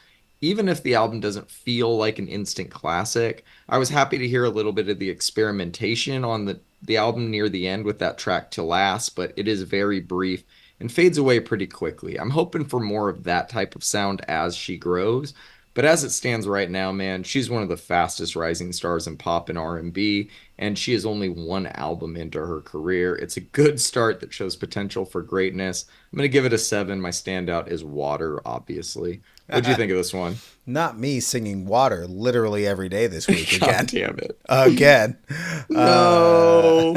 [SPEAKER 1] Even if the album doesn't feel like an instant classic, I was happy to hear a little bit of the experimentation on the album near the end with that track To Last, but it is very brief and fades away pretty quickly. I'm hoping for more of that type of sound as she grows. But as it stands right now, man, she's one of the fastest rising stars in pop and R&B, and she is only one album into her career. It's a good start that shows potential for greatness. I'm going to give it a 7. My standout is Water, obviously. What do you think of this one?
[SPEAKER 2] Not me singing Water literally every day this week
[SPEAKER 1] God
[SPEAKER 2] again.
[SPEAKER 1] damn it.
[SPEAKER 2] Again.
[SPEAKER 1] No.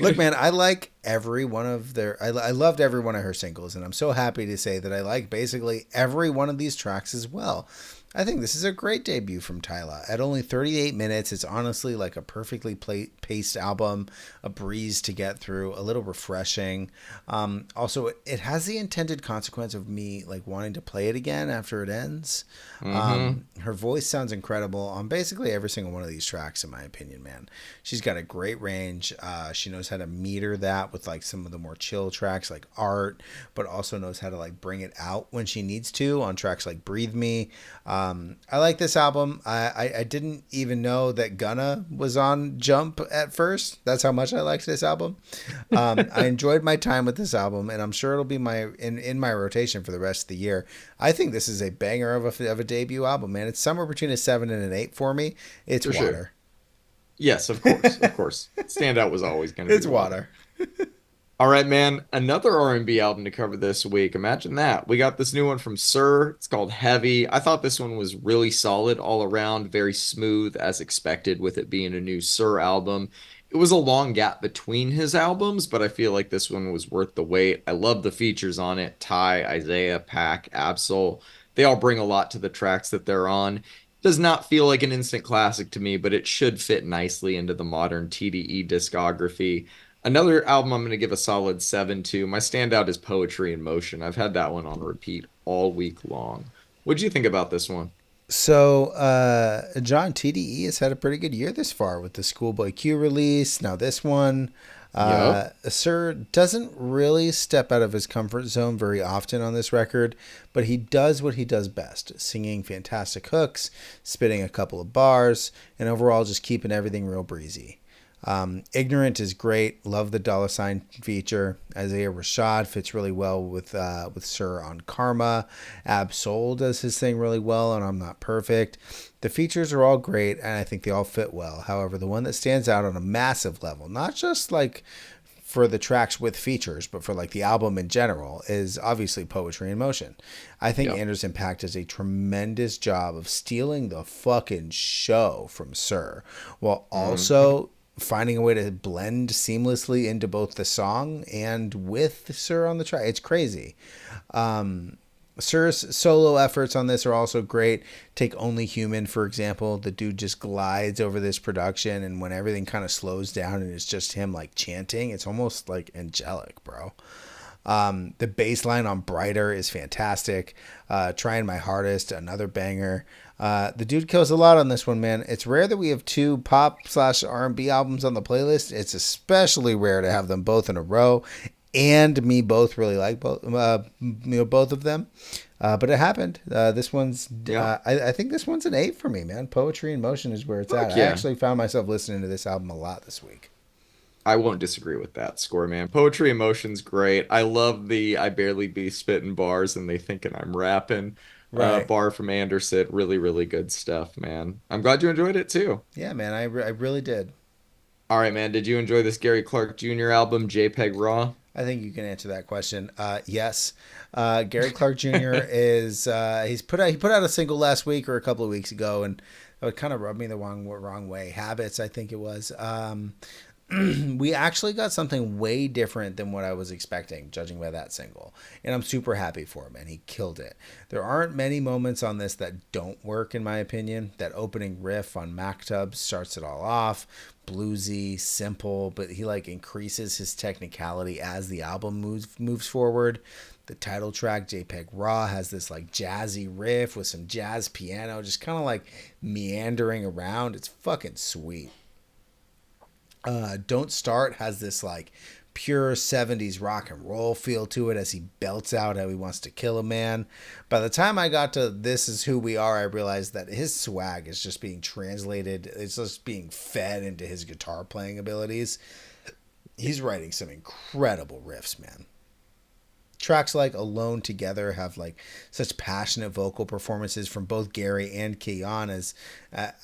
[SPEAKER 2] Look, man, I like every one of their. I loved every one of her singles, and I'm so happy to say that I like basically every one of these tracks as well. I think this is a great debut from Tyla. At only 38 minutes, it's honestly like a perfectly paced album, a breeze to get through, a little refreshing. Also, it has the intended consequence of me like wanting to play it again after it ends.
[SPEAKER 1] Mm-hmm.
[SPEAKER 2] Her voice sounds incredible on basically every single one of these tracks, in my opinion, man. She's got a great range. She knows how to meter that with like some of the more chill tracks like Art, but also knows how to like bring it out when she needs to on tracks like Breathe Me. I like this album. I didn't even know that Gunna was on Jump at first. That's how much I liked this album. I enjoyed my time with this album, and I'm sure it'll be in my rotation for the rest of the year. I think this is a banger of a debut album, man. It's somewhere between a 7 and an 8 for me. It's
[SPEAKER 1] For sure.
[SPEAKER 2] water.
[SPEAKER 1] Yes, of course, of course. Standout was always going to be
[SPEAKER 2] It's
[SPEAKER 1] water.
[SPEAKER 2] water.
[SPEAKER 1] All right, man. Another R&B album to cover this week. Imagine that. We got this new one from SiR. It's called Heavy. I thought this one was really solid all around, very smooth as expected with it being a new SiR album. It was a long gap between his albums, but I feel like this one was worth the wait. I love the features on it. Ty, Isaiah, Pac, Absol. They all bring a lot to the tracks that they're on. Does not feel like an instant classic to me, but it should fit nicely into the modern TDE discography. Another album I'm going to give a solid 7 to. My standout is Poetry in Motion. I've had that one on repeat all week long. What'd you think about this one?
[SPEAKER 2] So, John, TDE has had a pretty good year this far with the Schoolboy Q release. Now, this one,
[SPEAKER 1] Yup.
[SPEAKER 2] SiR doesn't really step out of his comfort zone very often on this record, but he does what he does best, singing fantastic hooks, spitting a couple of bars, and overall just keeping everything real breezy. Ignorant is great. Love the $sign feature. Isaiah Rashad fits really well with SiR on Karma. Ab Soul does his thing really well, and I'm Not Perfect. The features are all great, and I think they all fit well. However, the one that stands out on a massive level, not just like for the tracks with features, but for like the album in general, is obviously Poetry in Motion. I think
[SPEAKER 1] Yep.
[SPEAKER 2] Anderson .Paak does a tremendous job of stealing the fucking show from SiR, while
[SPEAKER 1] Mhm.
[SPEAKER 2] also finding a way to blend seamlessly into both the song and with SiR on the track. It's crazy. SiR's solo efforts on this are also great. Take Only Human, for example. The dude just glides over this production, and when everything kind of slows down and it's just him like chanting, it's almost like angelic, bro. The bass line on Brighter is fantastic. Trying My Hardest, another banger. The dude kills a lot on this one, man. It's rare that we have two pop slash R&B albums on the playlist. It's especially rare to have them both in a row, and me both really like both of them. But it happened. This one's,
[SPEAKER 1] Yeah.
[SPEAKER 2] I think this one's an 8 for me, man. Poetry in Motion is where it's at.
[SPEAKER 1] Fuck
[SPEAKER 2] I
[SPEAKER 1] yeah.
[SPEAKER 2] actually found myself listening to this album a lot this week.
[SPEAKER 1] I won't disagree with that score, man. Poetry Emotion's great. I love the I barely be spitting bars and they thinking I'm rapping
[SPEAKER 2] Right.
[SPEAKER 1] bar from Anderson. Really, really good stuff, man. I'm glad you enjoyed it too.
[SPEAKER 2] Yeah, man. I really did.
[SPEAKER 1] All right, man. Did you enjoy this Gary Clark Jr. album, JPEG RAW?
[SPEAKER 2] I think you can answer that question. Yes, Gary Clark Jr. is he put out a single last week or a couple of weeks ago, and it kind of rubbed me the wrong way. Habits, I think it was. We actually got something way different than what I was expecting, judging by that single. And I'm super happy for him, and he killed it. There aren't many moments on this that don't work, in my opinion. That opening riff on Maktub starts it all off. Bluesy, simple, but he like increases his technicality as the album moves forward. The title track, JPEG Raw, has this like jazzy riff with some jazz piano, just kind of like meandering around. It's fucking sweet. Don't Start has this like pure 70s rock and roll feel to it as he belts out how he wants to kill a man. By the time I got to This Is Who We Are, I realized that his swag is just being translated, it's just being fed into his guitar playing abilities. He's writing some incredible riffs, man. Tracks like Alone Together have like such passionate vocal performances from both Gary and Keon as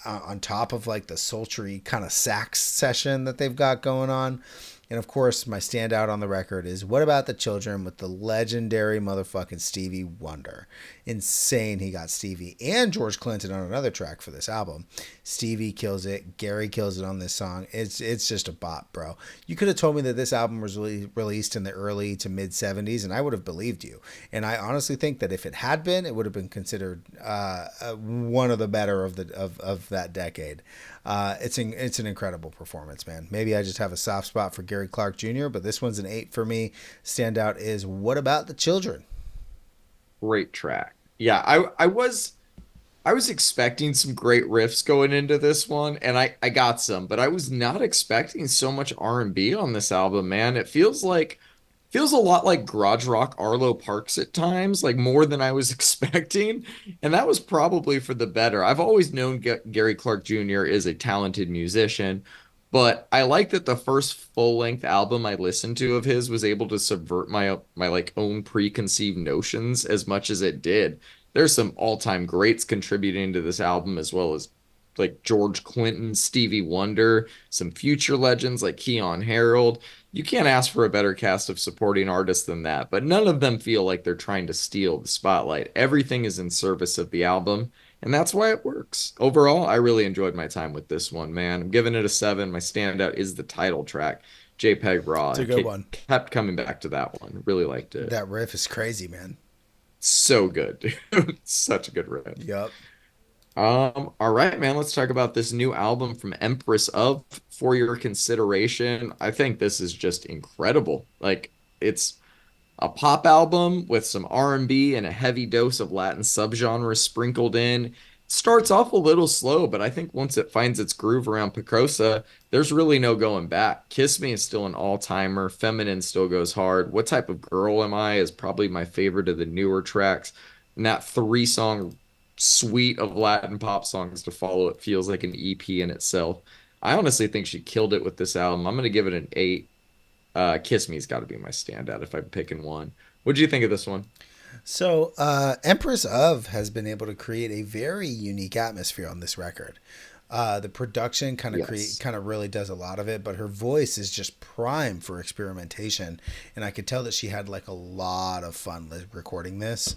[SPEAKER 2] on top of like the sultry kind of sax session that they've got going on. And of course, my standout on the record is What About the Children with the legendary motherfucking Stevie Wonder. Insane he got Stevie and George Clinton on another track for this album. Stevie kills it. Gary kills it on this song. It's just a bop, bro. You could have told me that this album was released in the early to mid 70s, and I would have believed you. And I honestly think that if it had been, it would have been considered one of the better of that decade. It's an incredible performance, man. Maybe I just have a soft spot for Gary Clark Jr., but this one's an 8 for me. Standout is What About the Children?
[SPEAKER 1] Great track. Yeah, I was expecting some great riffs going into this one, and I got some, but I was not expecting so much R&B on this album, man. It feels a lot like garage rock Arlo Parks at times, like more than I was expecting, and that was probably for the better. I've always known Gary Clark Jr. is a talented musician, but I like that the first full-length album I listened to of his was able to subvert my like own preconceived notions as much as it did. There's some all-time greats contributing to this album as well as like George Clinton, Stevie Wonder, some future legends like Keon Harold. You can't ask for a better cast of supporting artists than that, but none of them feel like they're trying to steal the spotlight. Everything is in service of the album, and that's why it works. Overall, I really enjoyed my time with this one, man. I'm giving it a 7. My standout is the title track, JPEG RAW.
[SPEAKER 2] It's a
[SPEAKER 1] I
[SPEAKER 2] good one.
[SPEAKER 1] kept coming back to that one. Really liked it.
[SPEAKER 2] That riff is crazy, man.
[SPEAKER 1] So good, dude. Such a good riff.
[SPEAKER 2] Yup.
[SPEAKER 1] All right, man, let's talk about this new album from EmpressOf for your consideration. I think this is just incredible. Like it's a pop album with some R&B and B and a heavy dose of Latin subgenres sprinkled in. Starts off a little slow, but I think once it finds its groove around Picosa, there's really no going back. Kiss Me is still an all-timer. Feminine still goes hard. What Type of Girl Am I is probably my favorite of the newer tracks. And that 3-song suite of Latin pop songs to follow it feels like an EP in itself. I honestly think she killed it with this album. I'm gonna give it an 8. Kiss Me's got to be my standout if I'm picking one. What do you think of this one?
[SPEAKER 2] So, Empress of has been able to create a very unique atmosphere on this record. The production
[SPEAKER 1] Yes.
[SPEAKER 2] kind of really does a lot of it, but her voice is just prime for experimentation, and I could tell that she had like a lot of fun recording this.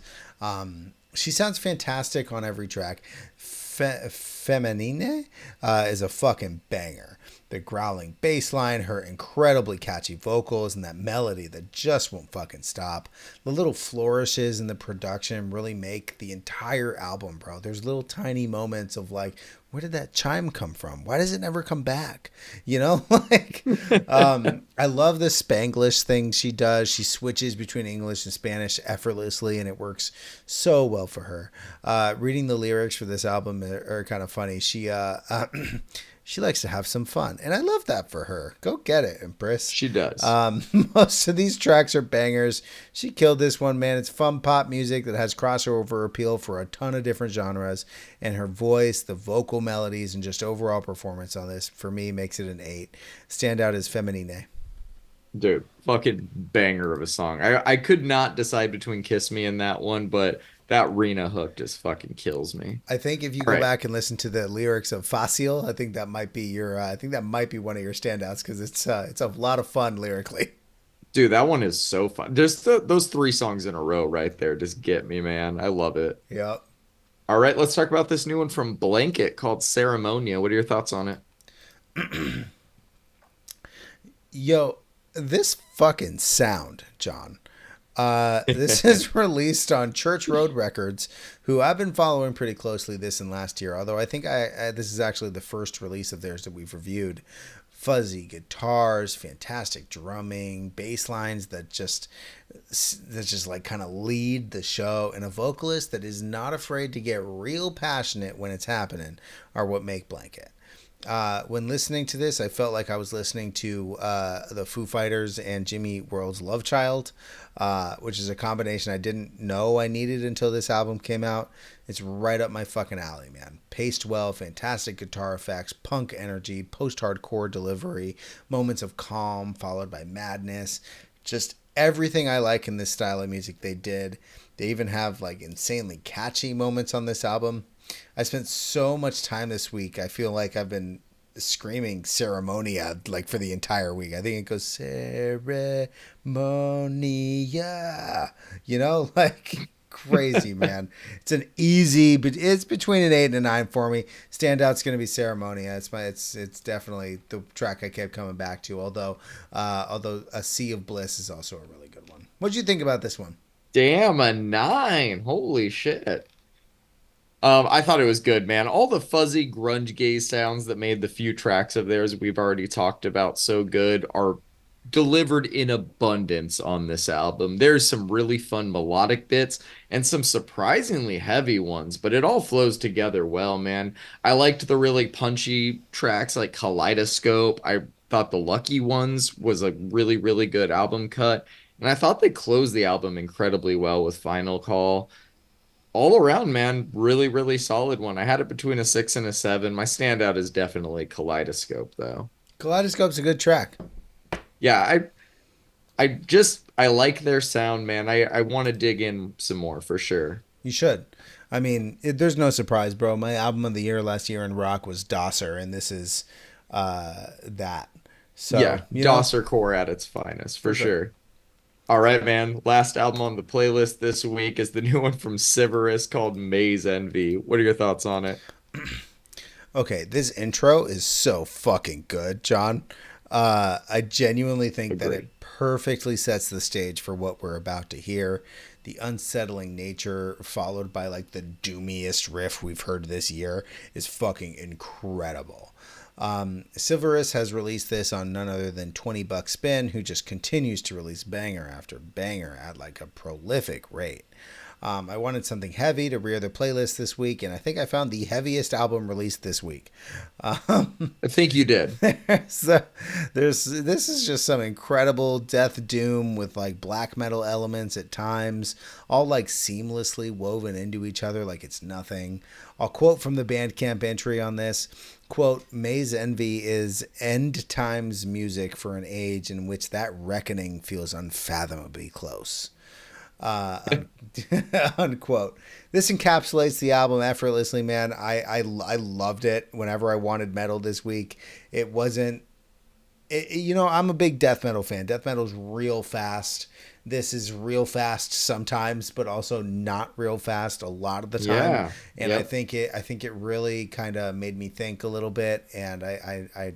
[SPEAKER 2] She sounds fantastic on every track. Feminine is a fucking banger. The growling bass line, her incredibly catchy vocals, and that melody that just won't fucking stop. The little flourishes in the production really make the entire album, bro. There's little tiny moments of like, where did that chime come from? Why does it never come back? You know, like, I love the Spanglish thing she does. She switches between English and Spanish effortlessly, and it works so well for her. Reading the lyrics for this album are kind of funny. She likes to have some fun, and I love that for her. Go get it, Empress.
[SPEAKER 1] She does.
[SPEAKER 2] Most of these tracks are bangers. She killed this one, man. It's fun pop music that has crossover appeal for a ton of different genres, and her voice, the vocal melodies, and just overall performance on this, for me, makes it an 8. Standout is Feminine.
[SPEAKER 1] Dude, fucking banger of a song. I could not decide between Kiss Me and that one, but that Rena hook just fucking kills me.
[SPEAKER 2] I think if you
[SPEAKER 1] All
[SPEAKER 2] go
[SPEAKER 1] right.
[SPEAKER 2] back and listen to the lyrics of Fácil, I think that might be your. I think that might be one of your standouts because it's a lot of fun lyrically.
[SPEAKER 1] Dude, that one is so fun. Just those 3 songs in a row right there just get me, man. I love it.
[SPEAKER 2] Yep.
[SPEAKER 1] All right, let's talk about this new one from Blanket called Ceremonia. What are your thoughts on it?
[SPEAKER 2] Yo, this fucking sound, John. This is released on Church Road Records, who I've been following pretty closely this and last year. Although I think this is actually the first release of theirs that we've reviewed. Fuzzy guitars, fantastic drumming, bass lines that just like kind of lead the show, and a vocalist that is not afraid to get real passionate when it's happening are what make Blanket. When listening to this, I felt like I was listening to the Foo Fighters and Jimmy World's Love Child, which is a combination I didn't know I needed until this album came out. It's right up my fucking alley, man. Paced well, fantastic guitar effects, punk energy, post-hardcore delivery, moments of calm followed by madness. Just everything I like in this style of music they did. They even have like insanely catchy moments on this album. I spent so much time this week. I feel like I've been screaming Ceremonia like for the entire week. I think it goes Ceremonia. Like crazy, man. It's an easy, but it's between an 8 and a 9 for me. Standout's going to be Ceremonia. It's definitely the track I kept coming back to. Although A Sea of Bliss is also a really good one. What'd you think about this one?
[SPEAKER 1] Damn, a 9. Holy shit. I thought it was good, man. All the fuzzy grunge gaze sounds that made the few tracks of theirs we've already talked about so good are delivered in abundance on this album. There's some really fun melodic bits and some surprisingly heavy ones, but it all flows together well, man. I liked the really punchy tracks like Kaleidoscope. I thought the Lucky Ones was a really, really good album cut. And I thought they closed the album incredibly well with Final Call. All around, man, really, really solid one. I had it between a 6 and a 7. My standout is definitely Kaleidoscope, though.
[SPEAKER 2] Kaleidoscope's a good track.
[SPEAKER 1] Yeah, I like their sound, man. I want to dig in some more for sure.
[SPEAKER 2] You should. I mean, there's no surprise, bro. My album of the year last year in rock was Dosser, and this is that. So,
[SPEAKER 1] Yeah, Dosser core at its finest, for sure. All right, man. Last album on the playlist this week is the new one from Civerous called Maze Envy. What are your thoughts on it?
[SPEAKER 2] Okay, this intro is so fucking good, John. I genuinely think that it
[SPEAKER 1] Agree.
[SPEAKER 2] perfectly sets the stage for what we're about to hear. The unsettling nature, followed by like the doomiest riff we've heard this year, is fucking incredible. Civerous has released this on none other than 20 Buck Spin, who just continues to release banger after banger at like a prolific rate. I wanted something heavy to rear the playlist this week, and I think I found the heaviest album released this week.
[SPEAKER 1] I think you did.
[SPEAKER 2] so this is just some incredible death doom with like black metal elements at times, all like seamlessly woven into each other like it's nothing. I'll quote from the Bandcamp entry on this. Quote, Maze Envy is end times music for an age in which that reckoning feels unfathomably close. Uh, unquote. This encapsulates the album effortlessly, man. I loved it whenever I wanted metal this week. It wasn't, I'm a big death metal fan. Death metal's real fast. This is real fast sometimes, but also not real fast a lot of the time.
[SPEAKER 1] Yeah.
[SPEAKER 2] And
[SPEAKER 1] Yep.
[SPEAKER 2] I think it really kind of made me think a little bit. And I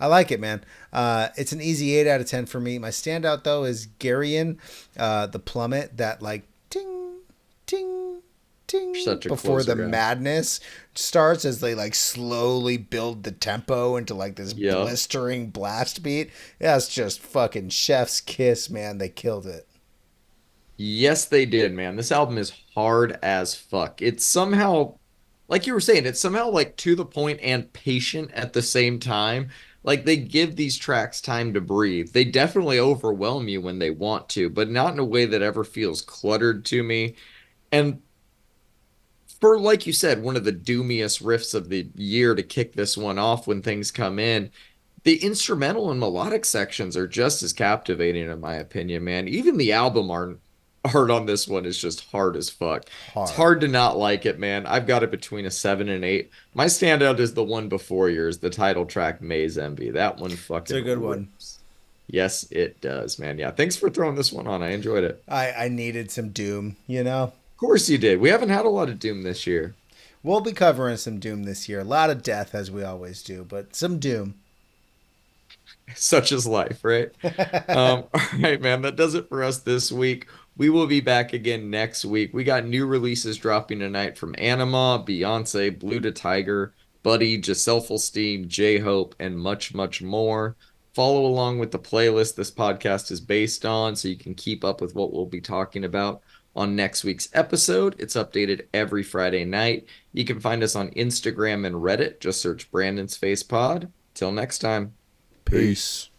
[SPEAKER 2] like it, man. It's an easy 8 out of 10 for me. My standout though is Garion, the plummet that like ting, ting, ting
[SPEAKER 1] Such a
[SPEAKER 2] before the
[SPEAKER 1] closer guy.
[SPEAKER 2] madness starts as they like slowly build the tempo into like this
[SPEAKER 1] Yep.
[SPEAKER 2] blistering blast beat. Yeah, it's just fucking chef's kiss, man. They killed it.
[SPEAKER 1] Yes, they did, man. This album is hard as fuck. It's somehow, like you were saying, it's somehow like to the point and patient at the same time. Like they give these tracks time to breathe. They definitely overwhelm you when they want to, but not in a way that ever feels cluttered to me. And for, like you said, one of the doomiest riffs of the year to kick this one off when things come in, the instrumental and melodic sections are just as captivating, in my opinion, man. Even the art on this one is just hard as fuck. It's
[SPEAKER 2] Hard.
[SPEAKER 1] hard to not like it, man. I've got it between a 7 and 8. My standout is the one before yours, the title track Maze Envy. That one
[SPEAKER 2] It's a
[SPEAKER 1] fucking
[SPEAKER 2] good one.
[SPEAKER 1] rips. Yes, it does, man. Yeah, thanks for throwing this one on. I enjoyed it.
[SPEAKER 2] I needed some Doom, you know?
[SPEAKER 1] Of course you did. We haven't had a lot of Doom this year.
[SPEAKER 2] We'll be covering some Doom this year. A lot of death, as we always do, but some Doom.
[SPEAKER 1] Such is life, right? All right, man. That does it for us this week. We will be back again next week. We got new releases dropping tonight from Anima, Beyonce, Blue to Tiger, Buddy, Giselle Fulstein, J-Hope, and much, much more. Follow along with the playlist this podcast is based on so you can keep up with what we'll be talking about on next week's episode. It's updated every Friday night. You can find us on Instagram and Reddit. Just search Brandon's Face Pod. Till next time.
[SPEAKER 2] Peace.